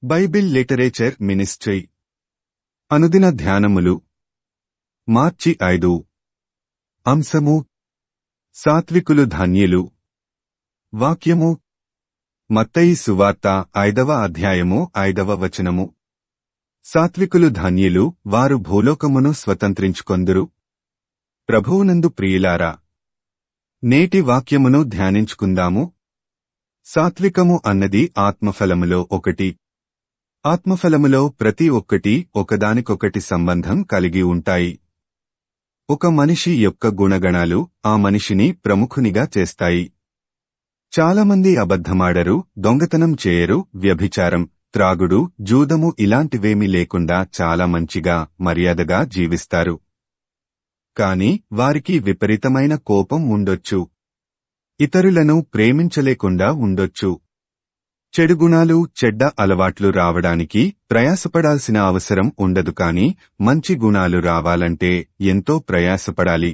Bible literature ministry అనుదిన ధ్యానములు మార్చి 5 అంశము సాత్వికులు ధన్యులు. వాక్యము మత్తయి సువార్త 5వ అధ్యాయము 5వ వచనము. సాత్వికులు ధన్యులు, వారు భూలోకమును స్వతంత్రించుకొందురు. ప్రభువునందు ప్రియులారా, నేటి వాక్యమును ధ్యానించుకుందాము. సాత్వికము అన్నది ఆత్మఫలములో ఒకటి. ఆత్మఫలములో ప్రతి ఒక్కటి ఒకదానికొకటి సంబంధం కలిగి ఉంటాయి. ఒక మనిషి యొక్క గుణగణాలు ఆ మనిషిని ప్రముఖునిగా చేస్తాయి. చాలామంది అబద్ధమాడరు, దొంగతనం చేయరు, వ్యభిచారం, త్రాగుడు, జూదము ఇలాంటివేమీ లేకుండా చాలా మంచిగా, మర్యాదగా జీవిస్తారు. కాని వారికి విపరీతమైన కోపం ఉండొచ్చు. ఇతరులను ప్రేమించలేకుండా ఉండొచ్చు. చెడు గుణాలు, చెడ్డ అలవాట్లు రావడానికి ప్రయాసపడాల్సిన అవసరం ఉండదు, కాని మంచి గుణాలు రావాలంటే ఎంతో ప్రయాసపడాలి.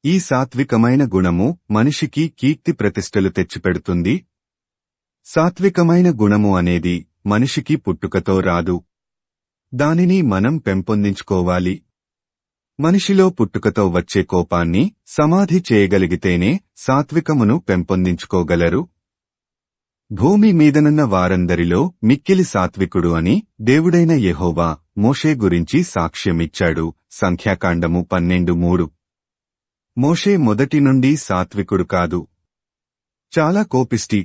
ఈ సాత్వికమైన గుణము మనిషికి కీర్తి ప్రతిష్టలు తెచ్చిపెడుతుంది. సాత్వికమైన గుణము అనేది మనిషికి పుట్టుకతో రాదు. దానిని మనం పెంపొందించుకోవాలి. మనిషిలో పుట్టుకతో వచ్చే కోపాన్ని సమాధి చేయగలిగితేనే సాత్వికమును పెంపొందించుకోగలరు. భూమి మీదనున్న వారందరిలో మిక్కిలి సాత్వికుడు అని దేవుడైన యెహోవా మోషే గురించి సాక్ష్యమిచ్చాడు. సంఖ్యాకాండము 12:3. మోషే మొదటి నుండి సాత్వికుడు కాదు. చాలా కోపిష్టి.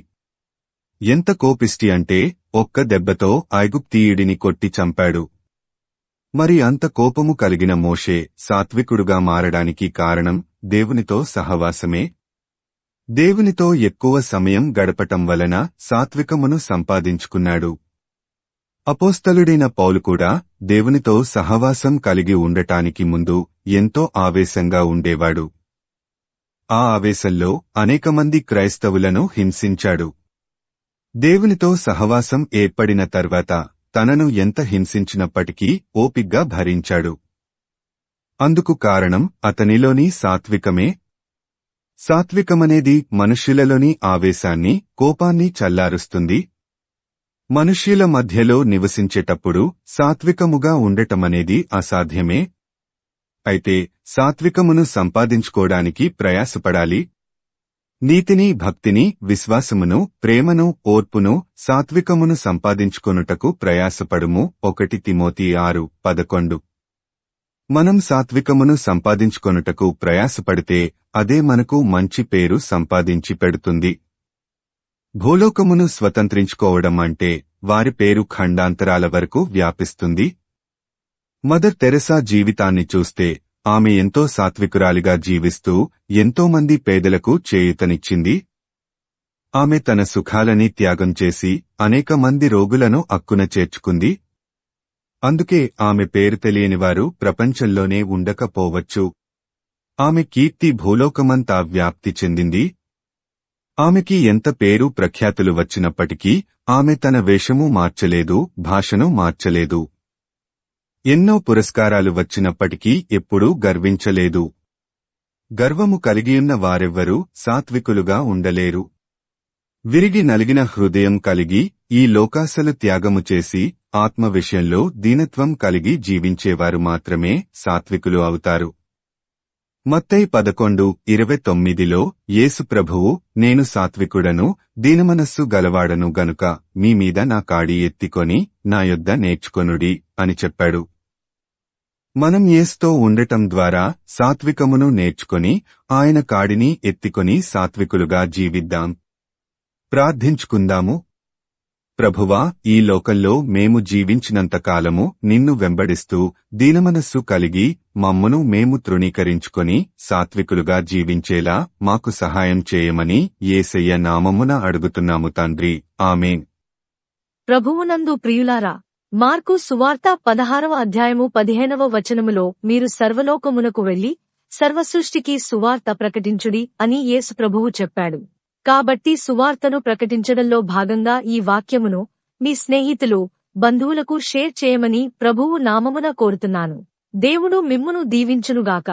ఎంత కోపిష్టి అంటే ఒక్క దెబ్బతో ఐగుప్తీయుడిని కొట్టి చంపాడు. మరి అంత కోపము కలిగిన మోషే సాత్వికుడుగా మారడానికి కారణం దేవునితో సహవాసమే. దేవునితో ఎక్కువ సమయం గడపటం వలన సాత్వికమును సంపాదించుకున్నాడు. అపోస్తలుడైన పౌలు కూడా దేవునితో సహవాసం కలిగి ఉండటానికి ముందు ఎంతో ఆవేశంగా ఉండేవాడు. ఆ ఆవేశంలో అనేకమంది క్రైస్తవులను హింసించాడు. దేవునితో సహవాసం ఏర్పడిన తర్వాత తనను ఎంత హింసించినప్పటికీ ఓపిగ్గా భరించాడు. అందుకు కారణం అతనిలోని సాత్వికమే. సాత్వికమనేది మనుష్యులలోని ఆవేశాన్ని, కోపాన్ని చల్లారుస్తుంది. మనుష్యుల మధ్యలో నివసించేటప్పుడు సాత్వికముగా ఉండటమనేది అసాధ్యమే. అయితే సాత్వికమును సంపాదించుకోవడానికి ప్రయాసపడాలి. నీతిని, భక్తిని, విశ్వాసమును, ప్రేమను, ఓర్పును, సాత్వికమును సంపాదించుకొనుటకు ప్రయాసపడుము. 1 తిమోతి 6:11. మనం సాత్వికమును సంపాదించుకొనుటకు ప్రయాసపడితే అదే మనకు మంచి పేరు సంపాదించి పెడుతుంది. భూలోకమును స్వతంత్రించుకోవడం అంటే వారి పేరు ఖండాంతరాల వరకు వ్యాపిస్తుంది. మదర్ తెరెసా జీవితాన్ని చూస్తే ఆమె ఎంతో సాత్వికురాలిగా జీవిస్తూ ఎంతోమంది పేదలకు చేయూతనిచ్చింది. ఆమె తన సుఖాలని త్యాగం చేసి అనేక మంది రోగులను అక్కున చేర్చుకుంది. అందుకే ఆమె పేరు తెలియనివారు ప్రపంచంలోనే ఉండకపోవచ్చు. ఆమె కీర్తి భూలోకమంతా వ్యాప్తి చెందింది. ఆమెకి ఎంత పేరు ప్రఖ్యాతులు వచ్చినప్పటికీ ఆమె తన వేషము మార్చలేదు, భాషను మార్చలేదు. ఎన్నో పురస్కారాలు వచ్చినప్పటికీ ఎప్పుడూ గర్వించలేదు. గర్వము కలిగియున్న వారెవ్వరూ సాత్వికులుగా ఉండలేరు. విరిగి నలిగిన హృదయం కలిగి ఈ లోకాసలు త్యాగము చేసి ఆత్మ విషయంలో దీనత్వం కలిగి జీవించేవారు మాత్రమే సాత్వికులు అవుతారు. మత్తయి 11:29లో యేసు ప్రభువు, నేను సాత్వికుడను, దీనమనస్సు గలవాడను గనుక మీ మీద నా కాడి ఎత్తికొని నా యొద్ద నేర్చుకొనుడి అని చెప్పాడు. మనం యేసుతో ఉండటం ద్వారా సాత్వికమును నేర్చుకొని ఆయన కాడిని ఎత్తికొని సాత్వికులుగా జీవిద్దాం. ప్రార్థించుకుందాము. ప్రభువా, ఈ లోకంలో మేము జీవించినంతకాలము నిన్ను వెంబడిస్తూ దీనమనస్సు కలిగి మమ్మును మేము తృణీకరించుకొని సాత్వికులుగా జీవించేలా మాకు సహాయం చేయమని యేసయ్య నామమున అడుగుతున్నాము తండ్రి. ఆమేన్. ప్రభువునందు ప్రియులారా, మార్కు సువార్త 16వ అధ్యాయము 15వ వచనములో మీరు సర్వలోకమునకు వెళ్లి సర్వసృష్టికి సువార్త ప్రకటించుడి అని యేసు ప్రభువు చెప్పాడు. కాబట్టి సువార్తను ప్రకటించడంలో భాగంగా ఈ వాక్యమును మీ స్నేహితులు, బంధువులకు షేర్ చేయమని ప్రభువు నామమున కోరుతున్నాను. దేవుడు మిమ్మును దీవించునుగాక.